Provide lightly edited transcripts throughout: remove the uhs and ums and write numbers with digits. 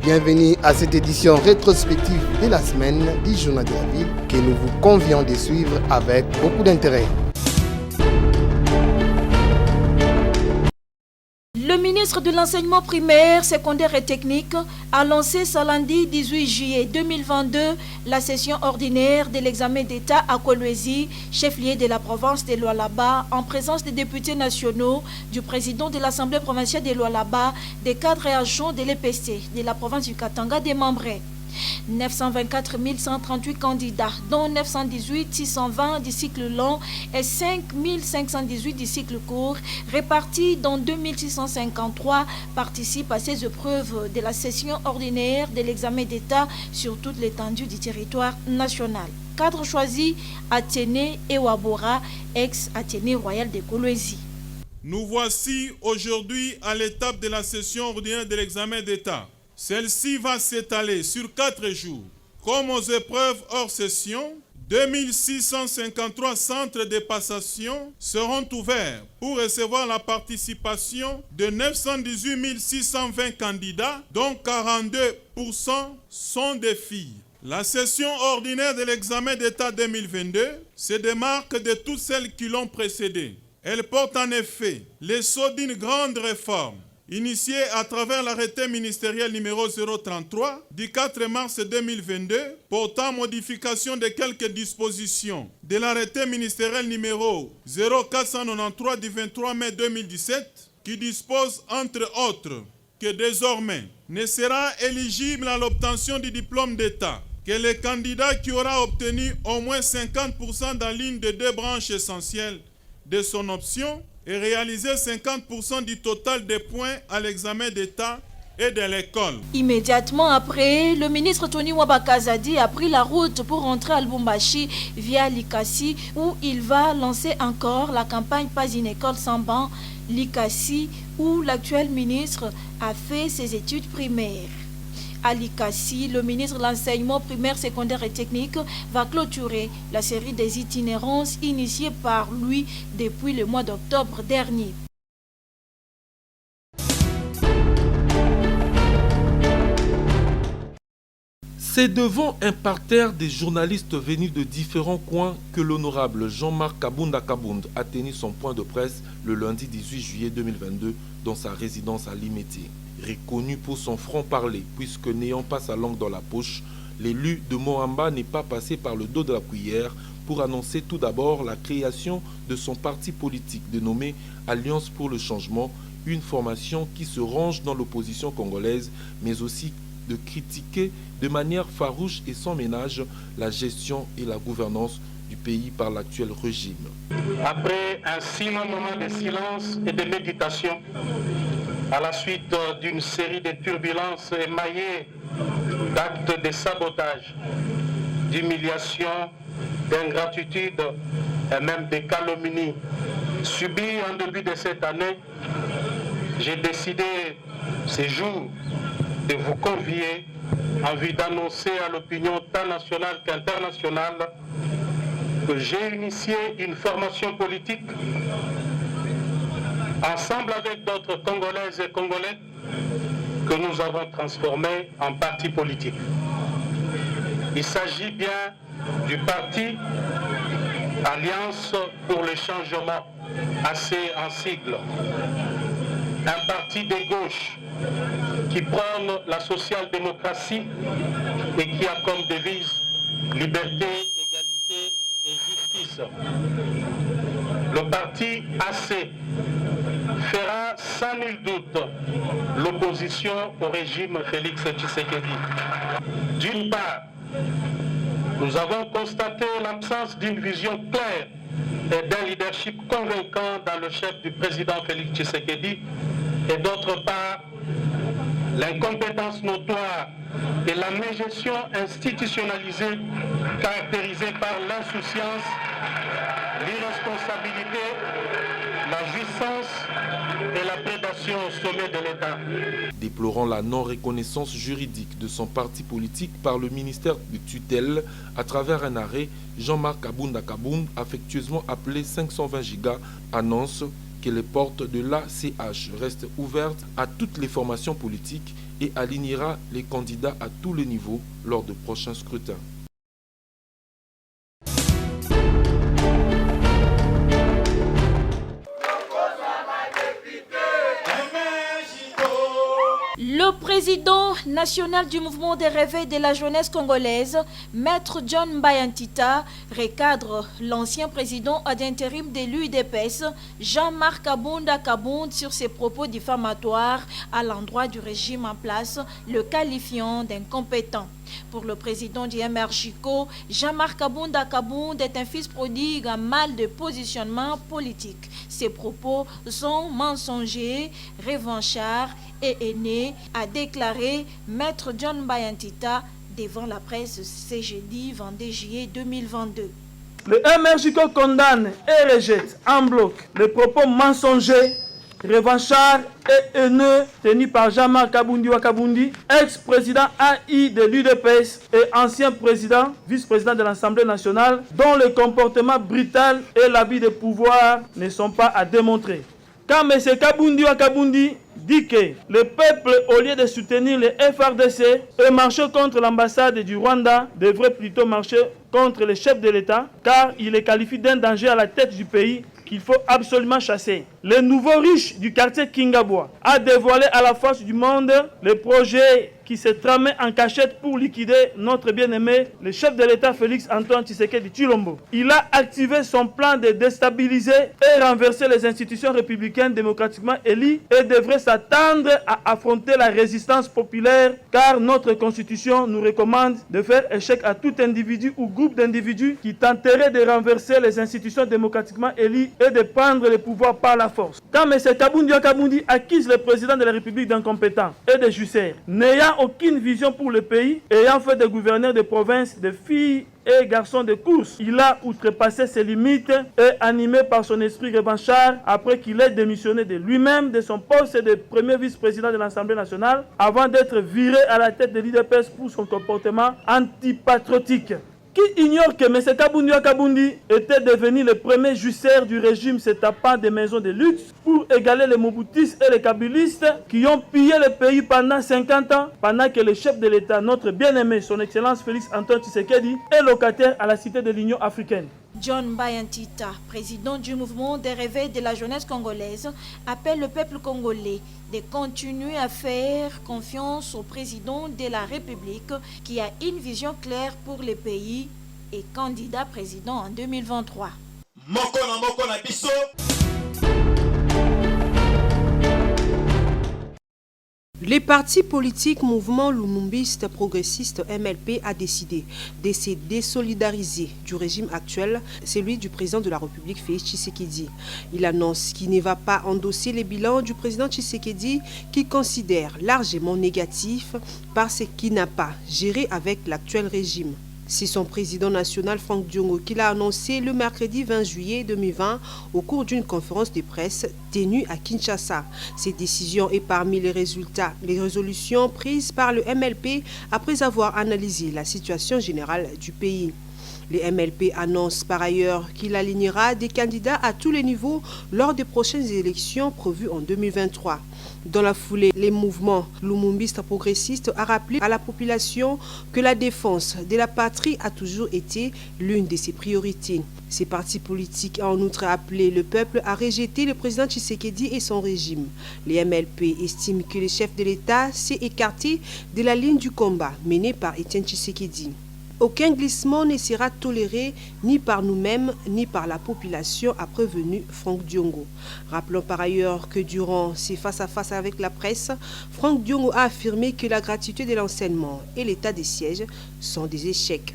Bienvenue à cette édition rétrospective de la semaine du Journal de la Ville que nous vous convions de suivre avec beaucoup d'intérêt. Le ministre de l'Enseignement primaire, secondaire et technique a lancé ce lundi 18 juillet 2022 la session ordinaire de l'examen d'État à Kolwezi, chef-lieu de la province de Lualaba, en présence des députés nationaux, du président de l'Assemblée provinciale de Lualaba, des cadres et agents de l'EPC de la province du Katanga démembrés. 924 138 candidats, dont 918 620 du cycle long et 5 518 du cycle court, répartis dans 2653, participent à ces épreuves de la session ordinaire de l'examen d'État sur toute l'étendue du territoire national. Cadre choisi, Athénée et Wabora, ex-Athénée royal de Kolwezi. Nous voici aujourd'hui à l'étape de la session ordinaire de l'examen d'État. Celle-ci va s'étaler sur 4 jours. Comme aux épreuves hors session, 2653 centres de passation seront ouverts pour recevoir la participation de 918 620 candidats, dont 42% sont des filles. La session ordinaire de l'examen d'État 2022 se démarque de toutes celles qui l'ont précédée. Elle porte en effet l'essor d'une grande réforme initié à travers l'arrêté ministériel numéro 033 du 4 mars 2022 portant modification de quelques dispositions de l'arrêté ministériel numéro 0493 du 23 mai 2017 qui dispose entre autres que désormais ne sera éligible à l'obtention du diplôme d'État que le candidat qui aura obtenu au moins 50% dans l'une des 2 branches essentielles de son option et réaliser 50% du total des points à l'examen d'État et de l'école. Immédiatement après, le ministre Tony Wabakazadi a pris la route pour rentrer à Lubumbashi via Likasi, où il va lancer encore la campagne Pas une école sans banc, Likasi, où l'actuel ministre a fait ses études primaires. À Likasi, le ministre de l'Enseignement primaire, secondaire et technique va clôturer la série des itinérances initiées par lui depuis le mois d'octobre dernier. C'est devant un parterre des journalistes venus de différents coins que l'honorable Jean-Marc Kabunda Kabound a tenu son point de presse le lundi 18 juillet 2022 dans sa résidence à Limete. Reconnu pour son franc-parler, puisque n'ayant pas sa langue dans la poche, l'élu de Mohamba n'est pas passé par le dos de la cuillère pour annoncer tout d'abord la création de son parti politique dénommé Alliance pour le changement, une formation qui se range dans l'opposition congolaise, mais aussi de critiquer de manière farouche et sans ménage la gestion et la gouvernance du pays par l'actuel régime. Après un si long moment de silence et de méditation, à la suite d'une série de turbulences émaillées d'actes de sabotage, d'humiliation, d'ingratitude et même de calomnie subis en début de cette année, j'ai décidé ces jours de vous convier en vue d'annoncer à l'opinion tant nationale qu'internationale que j'ai initié une formation politique ensemble avec d'autres Congolaises et Congolais que nous avons transformé en parti politique. Il s'agit bien du parti Alliance pour le changement, assez en sigle. Un parti de gauche qui prône la social-démocratie et qui a comme devise liberté, égalité et justice. Le parti AC fera sans nul doute l'opposition au régime Félix Tshisekedi. D'une part, nous avons constaté l'absence d'une vision claire et d'un leadership convaincant dans le chef du président Félix Tshisekedi, et d'autre part, l'incompétence notoire et la mégestion institutionnalisée caractérisée par l'insouciance, l'irresponsabilité, la jouissance et la prédation au sommet de l'État. Déplorant la non-reconnaissance juridique de son parti politique par le ministère de tutelle à travers un arrêt, Jean-Marc Kabunda Kabound, affectueusement appelé 520 gigas, annonce que les portes de l'ACH restent ouvertes à toutes les formations politiques et alignera les candidats à tous les niveaux lors de prochains scrutins. Le président national du mouvement des réveils de la jeunesse congolaise, Maître John Bayantita, recadre l'ancien président ad intérim de l'UDPS, Jean-Marc Kabunda Kabound, sur ses propos diffamatoires à l'endroit du régime en place, le qualifiant d'incompétent. Pour le président du MRJCO, Jean-Marc Kabunda Kabound est un fils prodigue à mal de positionnement politique. Ses propos sont mensongers, revanchards et haineux, a déclaré Maître John Bayantita devant la presse ce jeudi 22 juillet 2022. Le MRJCO condamne et rejette en bloc les propos mensongers, revanchards et haineux tenus par Jean-Marc Kabundi Wakabundi, ex-président AI de l'UDPS et ancien président, vice-président de l'Assemblée nationale, dont le comportement brutal et l'abus de pouvoir ne sont pas à démontrer. Quand M. Kabundi Wakabundi dit que le peuple, au lieu de soutenir le FRDC et marcher contre l'ambassade du Rwanda, devrait plutôt marcher contre le chef de l'État, car il est qualifié d'un danger à la tête du pays qu'il faut absolument chasser. Le nouveau riche du quartier Kingabwa a dévoilé à la face du monde le projet qui s'est tramé en cachette pour liquider notre bien-aimé, le chef de l'État Félix Antoine Tshisekedi Tshilombo. Il a activé son plan de déstabiliser et renverser les institutions républicaines démocratiquement élues et devrait s'attendre à affronter la résistance populaire, car notre constitution nous recommande de faire échec à tout individu ou groupe d'individus qui tenterait de renverser les institutions démocratiquement élues et de prendre le pouvoir par la force. Quand M. Kabundi Wakabundi accuse le président de la République d'incompétent et de jussaire, n'ayant aucune vision pour le pays, ayant fait des gouverneurs de province, de filles et garçons de course, il a outrepassé ses limites et animé par son esprit revanchard après qu'il ait démissionné de lui-même de son poste de premier vice-président de l'Assemblée nationale avant d'être viré à la tête de l'UDPS pour son comportement antipatriotique. Qui ignore que M. Kabundi Wakabundi était devenu le premier jussaire du régime se tapant des maisons de luxe pour égaler les Mobutistes et les Kabylistes qui ont pillé le pays pendant 50 ans, pendant que le chef de l'État, notre bien-aimé, son Excellence Félix Antoine Tshisekedi, est locataire à la Cité de l'Union africaine. John Bayantita, président du mouvement des réveils de la jeunesse congolaise, appelle le peuple congolais de continuer à faire confiance au président de la République qui a une vision claire pour le pays et candidat président en 2023. Les partis politiques Mouvement Lumumbiste Progressiste MLP a décidé de se désolidariser du régime actuel, celui du président de la République Félix Tshisekedi. Il annonce qu'il ne va pas endosser les bilans du président Tshisekedi qu'il considère largement négatif parce qu'il n'a pas géré avec l'actuel régime. C'est son président national Franck Diongo qui l'a annoncé le mercredi 20 juillet 2020 au cours d'une conférence de presse tenue à Kinshasa. Cette décision est parmi les résolutions prises par le MLP après avoir analysé la situation générale du pays. Le MLP annonce par ailleurs qu'il alignera des candidats à tous les niveaux lors des prochaines élections prévues en 2023. Dans la foulée, les mouvements lumumbistes progressistes a rappelé à la population que la défense de la patrie a toujours été l'une de ses priorités. Ces partis politiques ont en outre appelé le peuple à rejeter le président Tshisekedi et son régime. Les MLP estiment que le chef de l'État s'est écarté de la ligne du combat menée par Étienne Tshisekedi. Aucun glissement ne sera toléré ni par nous-mêmes ni par la population, a prévenu Franck Diongo. Rappelons par ailleurs que durant ses face-à-face avec la presse, Franck Diongo a affirmé que la gratuité de l'enseignement et l'état des sièges sont des échecs.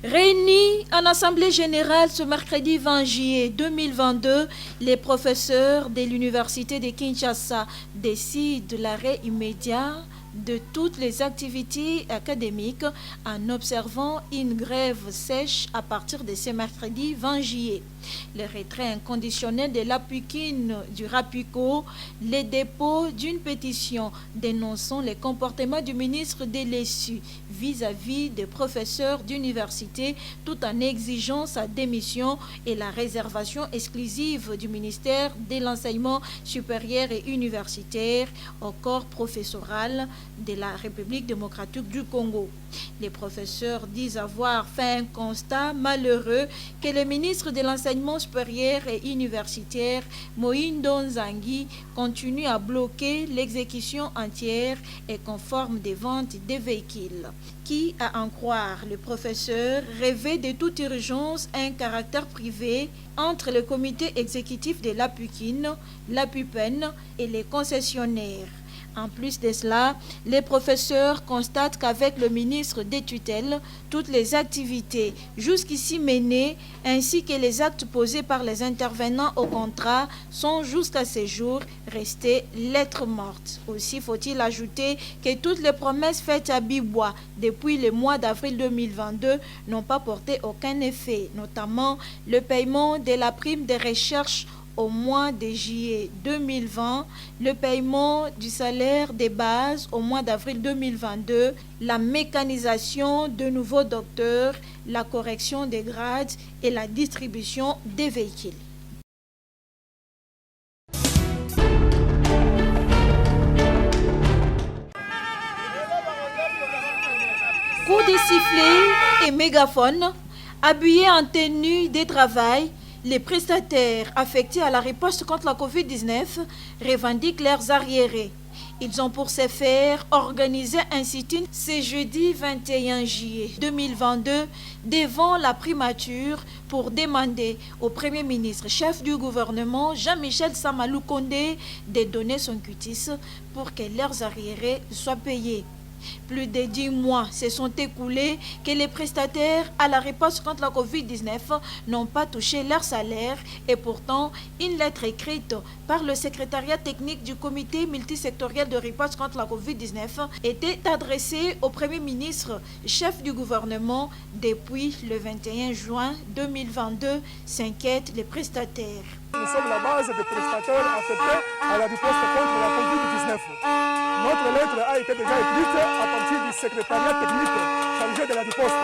Réunis en assemblée générale ce mercredi 20 juillet 2022, les professeurs de l'université de Kinshasa décident l'arrêt immédiat de toutes les activités académiques en observant une grève sèche à partir de ce mercredi 20 juillet. Le retrait inconditionnel de l'Apukin du Rapico, les dépôts d'une pétition dénonçant les comportements du ministre Delessu vis-à-vis des professeurs d'université tout en exigeant sa démission et la réservation exclusive du ministère de l'enseignement supérieur et universitaire au corps professoral de la République démocratique du Congo. Les professeurs disent avoir fait un constat malheureux que le ministre de l'enseignement supérieur et universitaire, Moïndo Nzangi, continue à bloquer l'exécution entière et conforme des ventes des véhicules. Qui, à en croire le professeur, rêvait de toute urgence un caractère privé entre le comité exécutif de l'Apukin, l'Apupen et les concessionnaires. En plus de cela, les professeurs constatent qu'avec le ministre des tutelles, toutes les activités jusqu'ici menées ainsi que les actes posés par les intervenants au contrat sont jusqu'à ce jour restés lettres mortes. Aussi faut-il ajouter que toutes les promesses faites à Bibois depuis le mois d'avril 2022 n'ont pas porté aucun effet, notamment le paiement de la prime de recherche au mois de juillet 2020, le paiement du salaire des bases au mois d'avril 2022, la mécanisation de nouveaux docteurs, la correction des grades et la distribution des véhicules. Coups de sifflet et mégaphone, habillés en tenue de travail, les prestataires affectés à la riposte contre la Covid-19 revendiquent leurs arriérés. Ils ont pour ce faire organisé un sit-in ce jeudi 21 juillet 2022 devant la primature pour demander au Premier ministre, chef du gouvernement Jean-Michel Samalou Kondé de donner son cutis pour que leurs arriérés soient payés. Plus de 10 mois se sont écoulés que les prestataires à la riposte contre la Covid-19 n'ont pas touché leur salaire et pourtant une lettre écrite par le secrétariat technique du comité multisectoriel de riposte contre la Covid-19 était adressée au Premier ministre, chef du gouvernement. Depuis le 21 juin 2022, s'inquiètent les prestataires. Nous sommes la base des prestataires affectés à la riposte contre la Covid-19. Notre lettre a été déjà écrite à partir du secrétariat technique chargé de la riposte.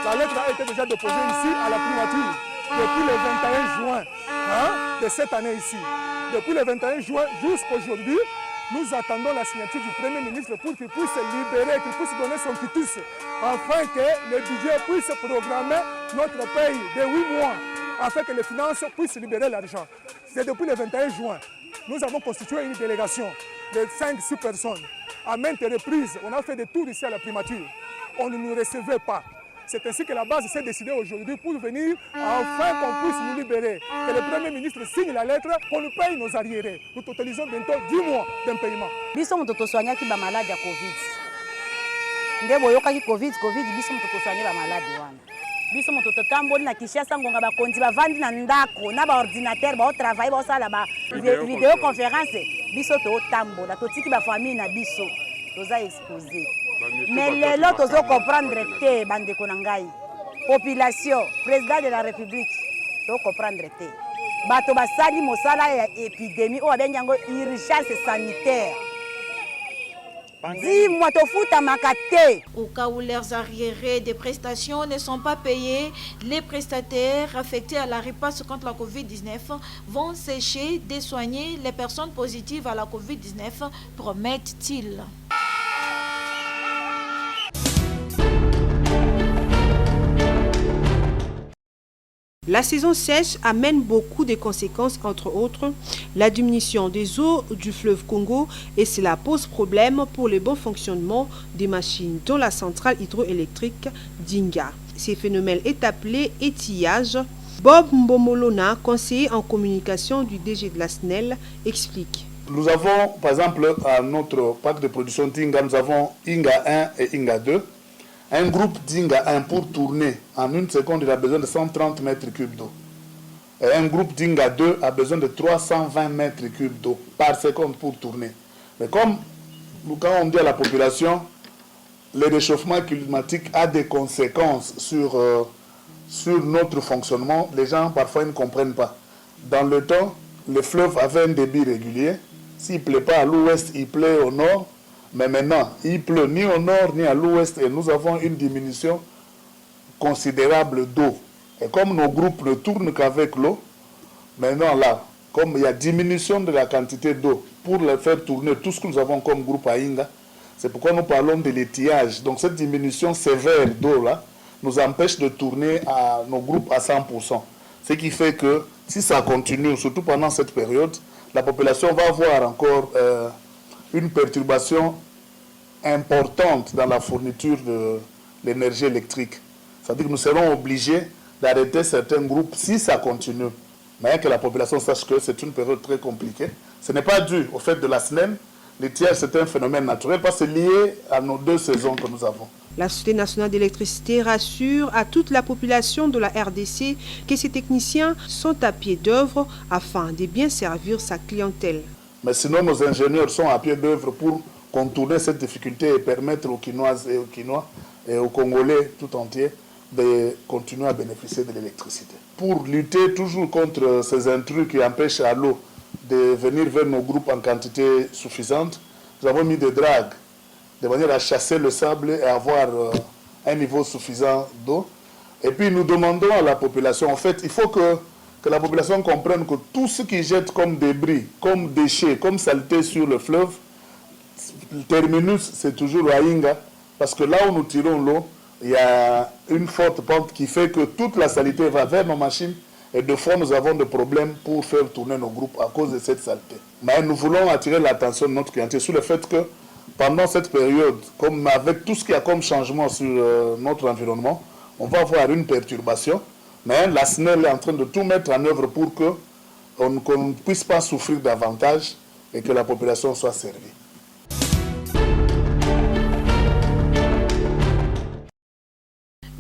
La lettre a été déjà déposée ici à la primature depuis le 21 juin de cette année ici. Depuis le 21 juin jusqu'aujourd'hui, nous attendons la signature du Premier ministre pour qu'il puisse libérer, qu'il puisse donner son quitus, afin que le budget puisse programmer notre pays de 8 mois, afin que les finances puissent libérer l'argent. C'est depuis le 21 juin. Nous avons constitué une délégation de 5-6 personnes. À maintes reprises, on a fait des tours ici à la primature. On ne nous recevait pas. C'est ainsi que la base s'est décidée aujourd'hui pour venir afin qu'on puisse nous libérer. Que le Premier ministre signe la lettre, qu'on nous paye nos arriérés. Nous totalisons bientôt 10 mois d'impayement. Nous sommes tous soignés qui sont malades de Covid. Nous sommes Covid, nous sommes tous soignés qui sont malades. Biso moto tamboli na Kinshasa ngonga ba konzi ba vandi na ndako na ba ordinateur ba travail ba sala ba vidéo conférence biso to tambola to tiki ba famille na biso toza exposé mais lelo tozo comprendre te bande ko ngai population président de la république to comprendre te bato ba sali mosala ya épidémie o abenyango urgence sanitaire. Au cas où leurs arriérés des prestations ne sont pas payés, les prestataires affectés à la riposte contre la Covid-19 vont sécher de soigner les personnes positives à la Covid-19, promettent-ils. La saison sèche amène beaucoup de conséquences, entre autres la diminution des eaux du fleuve Congo, et cela pose problème pour le bon fonctionnement des machines, dont la centrale hydroélectrique d'Inga. Ce phénomène est appelé étillage. Bob Mbomolona, conseiller en communication du DG de la SNEL, explique. Nous avons, par exemple, à notre parc de production d'Inga, nous avons Inga 1 et Inga 2. Un groupe d'Inga 1 pour tourner en une seconde, il a besoin de 130 mètres cubes d'eau. Et un groupe d'Inga 2 a besoin de 320 mètres cubes d'eau par seconde pour tourner. Mais comme quand on dit à la population, le réchauffement climatique a des conséquences sur sur notre fonctionnement, les gens parfois ne comprennent pas. Dans le temps, le fleuve avait un débit régulier. S'il ne plaît pas à l'ouest, il plaît au nord. Mais maintenant, il ne pleut ni au nord ni à l'ouest et nous avons une diminution considérable d'eau. Et comme nos groupes ne tournent qu'avec l'eau, maintenant là, comme il y a diminution de la quantité d'eau pour le faire tourner tout ce que nous avons comme groupe à Inga, c'est pourquoi nous parlons de l'étiage. Donc cette diminution sévère d'eau là nous empêche de tourner à nos groupes à 100%. Ce qui fait que si ça continue, surtout pendant cette période, la population va avoir encore une perturbation importante dans la fourniture de l'énergie électrique. C'est-à-dire que nous serons obligés d'arrêter certains groupes si ça continue. Mais que la population sache que c'est une période très compliquée. Ce n'est pas dû au fait de la semaine. L'étiage, c'est un phénomène naturel parce que c'est lié à nos 2 saisons que nous avons. La Société nationale d'électricité rassure à toute la population de la RDC que ses techniciens sont à pied d'œuvre afin de bien servir sa clientèle. Mais sinon, nos ingénieurs sont à pied d'œuvre pour contourner cette difficulté et permettre aux Quinoises et aux Quinois et aux Congolais tout entiers de continuer à bénéficier de l'électricité. Pour lutter toujours contre ces intrus qui empêchent à l'eau de venir vers nos groupes en quantité suffisante, nous avons mis des dragues de manière à chasser le sable et avoir un niveau suffisant d'eau. Et puis nous demandons à la population, en fait, il faut que la population comprenne que tout ce qui jette comme débris, comme déchets, comme saleté sur le fleuve, le terminus, c'est toujours à Inga, parce que là où nous tirons l'eau, il y a une forte pente qui fait que toute la saleté va vers nos machines et de fois nous avons des problèmes pour faire tourner nos groupes à cause de cette saleté. Mais nous voulons attirer l'attention de notre clientèle sur le fait que pendant cette période, comme avec tout ce qu'il y a comme changement sur notre environnement, on va avoir une perturbation. Mais la SNEL est en train de tout mettre en œuvre pour qu'on ne puisse pas souffrir davantage et que la population soit servie.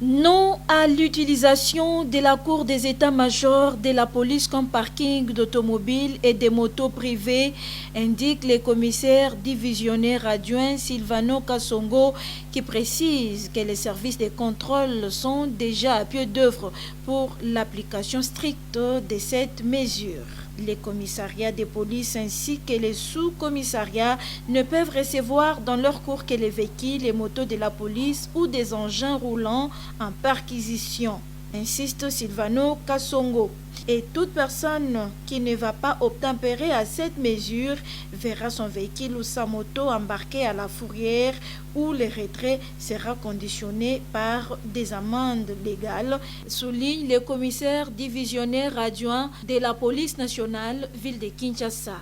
Non à l'utilisation de la cour des états-majors de la police comme parking d'automobiles et des motos privées, indique le commissaire divisionnaire adjoint Silvano Kassongo, qui précise que les services de contrôle sont déjà à pied d'œuvre pour l'application stricte de cette mesure. Les commissariats de police ainsi que les sous-commissariats ne peuvent recevoir dans leur cours que les véhicules et motos de la police ou des engins roulants en perquisition, insiste Silvano Kassongo. Et toute personne qui ne va pas obtempérer à cette mesure verra son véhicule ou sa moto embarqué à la fourrière où le retrait sera conditionné par des amendes légales, souligne le commissaire divisionnaire adjoint de la police nationale ville de Kinshasa.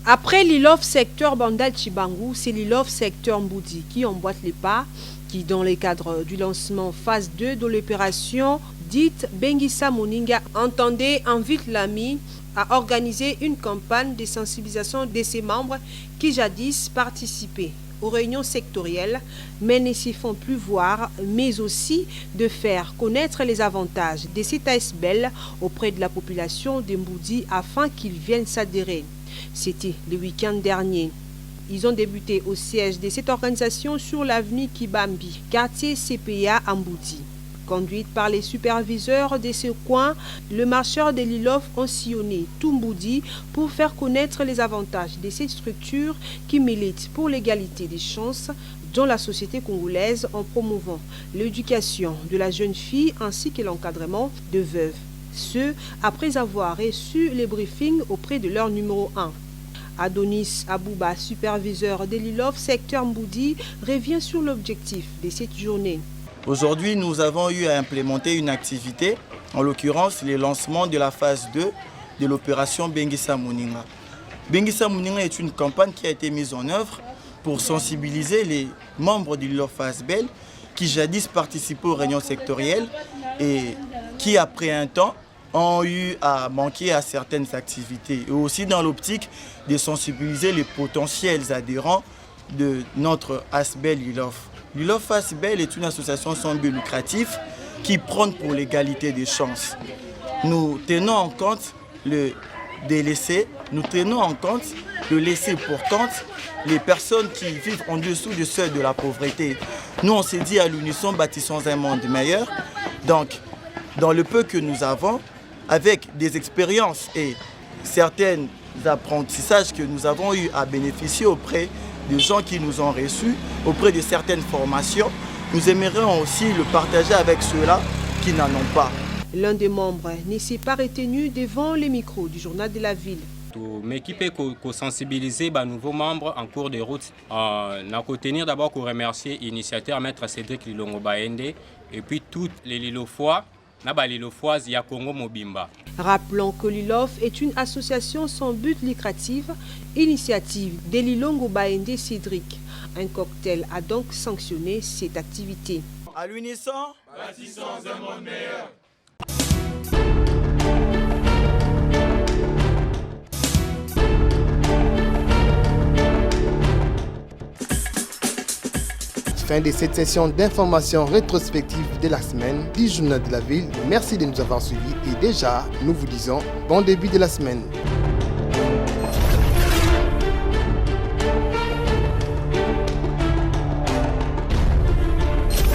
Après l'ILOF secteur Bandal Chibangu, c'est l'ILOF secteur Mboudi qui emboîte les pas, qui dans le cadre du lancement phase 2 de l'opération dite Bengissa Moninga entendait invite l'AMI à organiser une campagne de sensibilisation de ses membres qui jadis participaient aux réunions sectorielles, mais ne s'y font plus voir, mais aussi de faire connaître les avantages de cet ASBEL auprès de la population de Mboudi afin qu'ils viennent s'adhérer. C'était le week-end dernier. Ils ont débuté au siège de cette organisation sur l'avenue Kibambi, quartier CPA à Mboudi. Conduite par les superviseurs de ce coin, le marcheur de l'ILOF ont sillonné tout Mboudi pour faire connaître les avantages de cette structure qui milite pour l'égalité des chances dans la société congolaise en promouvant l'éducation de la jeune fille ainsi que l'encadrement de veuves. Ce, après avoir reçu les briefings auprès de leur numéro 1. Adonis Abouba, superviseur de l'ILOF secteur Mboudi, revient sur l'objectif de cette journée. Aujourd'hui, nous avons eu à implémenter une activité, en l'occurrence le lancement de la phase 2 de l'opération Bengissa Moninga. Bengissa Moninga est une campagne qui a été mise en œuvre pour sensibiliser les membres de l'ILOF ASBEL qui jadis participaient aux réunions sectorielles et qui, après un temps, ont eu à manquer à certaines activités. Et aussi dans l'optique de sensibiliser les potentiels adhérents de notre ASBEL ILOF. L'ILOF ASBEL est une association sans but lucratif qui prône pour l'égalité des chances. Nous tenons en compte le délaissé, nous tenons en compte le laissé pour compte les personnes qui vivent en dessous du seuil de la pauvreté. Nous, on s'est dit à l'unisson, bâtissons un monde meilleur. Donc, dans le peu que nous avons, avec des expériences et certains apprentissages que nous avons eu à bénéficier auprès des gens qui nous ont reçus, auprès de certaines formations, nous aimerions aussi le partager avec ceux-là qui n'en ont pas. L'un des membres ne s'est pas retenu devant les micros du journal de la ville. M'équiper pour sensibiliser les nouveaux membres en cours de route. Nous tenir d'abord pour remercier l'initiateur Maître Cédric Lilongo Baende et puis toutes les Lilofois, Lilofois Congo Mobimba. Rappelons que l'ILOF est une association sans but lucratif, initiative de Lilongo Baende Cédric. Un cocktail a donc sanctionné cette activité. À l'unisson, bâtissons un monde meilleur. Fin de cette session d'information rétrospective de la semaine du journal de la ville. Merci de nous avoir suivis et déjà, nous vous disons bon début de la semaine.